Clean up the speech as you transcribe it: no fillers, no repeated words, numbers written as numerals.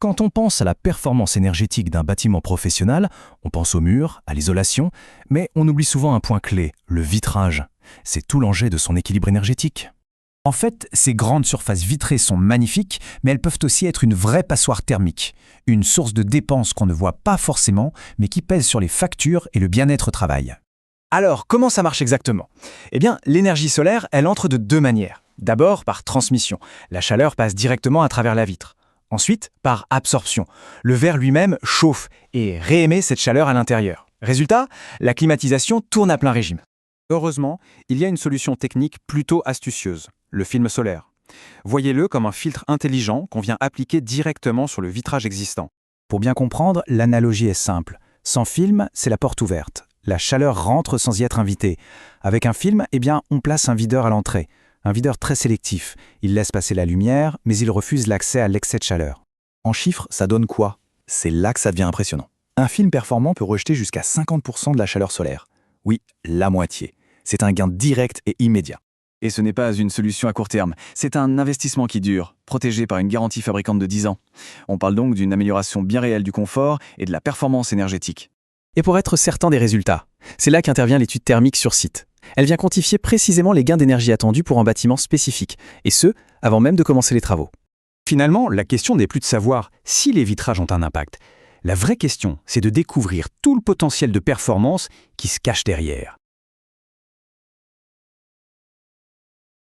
Quand on pense à la performance énergétique d'un bâtiment professionnel, on pense aux murs, à l'isolation, mais on oublie souvent un point clé, le vitrage. C'est tout l'enjeu de son équilibre énergétique. En fait, ces grandes surfaces vitrées sont magnifiques, mais elles peuvent aussi être une vraie passoire thermique, une source de dépenses qu'on ne voit pas forcément, mais qui pèse sur les factures et le bien-être au travail. Alors, comment ça marche exactement? Eh bien, l'énergie solaire, elle entre de deux manières. D'abord, par transmission. La chaleur passe directement à travers la vitre. Ensuite, par absorption. Le verre lui-même chauffe et réémet cette chaleur à l'intérieur. Résultat, la climatisation tourne à plein régime. Heureusement, il y a une solution technique plutôt astucieuse, le film solaire. Voyez-le comme un filtre intelligent qu'on vient appliquer directement sur le vitrage existant. Pour bien comprendre, l'analogie est simple. Sans film, c'est la porte ouverte. La chaleur rentre sans y être invitée. Avec un film, on place un videur à l'entrée. Un videur très sélectif. Il laisse passer la lumière, mais il refuse l'accès à l'excès de chaleur. En chiffres, ça donne quoi? C'est là que ça devient impressionnant. Un film performant peut rejeter jusqu'à 50% de la chaleur solaire. Oui, la moitié. C'est un gain direct et immédiat. Et ce n'est pas une solution à court terme, c'est un investissement qui dure, protégé par une garantie fabricante de 10 ans. On parle donc d'une amélioration bien réelle du confort et de la performance énergétique. Et pour être certain des résultats, c'est là qu'intervient l'étude thermique sur site. Elle vient quantifier précisément les gains d'énergie attendus pour un bâtiment spécifique, et ce, avant même de commencer les travaux. Finalement, la question n'est plus de savoir si les vitrages ont un impact. La vraie question, c'est de découvrir tout le potentiel de performance qui se cache derrière.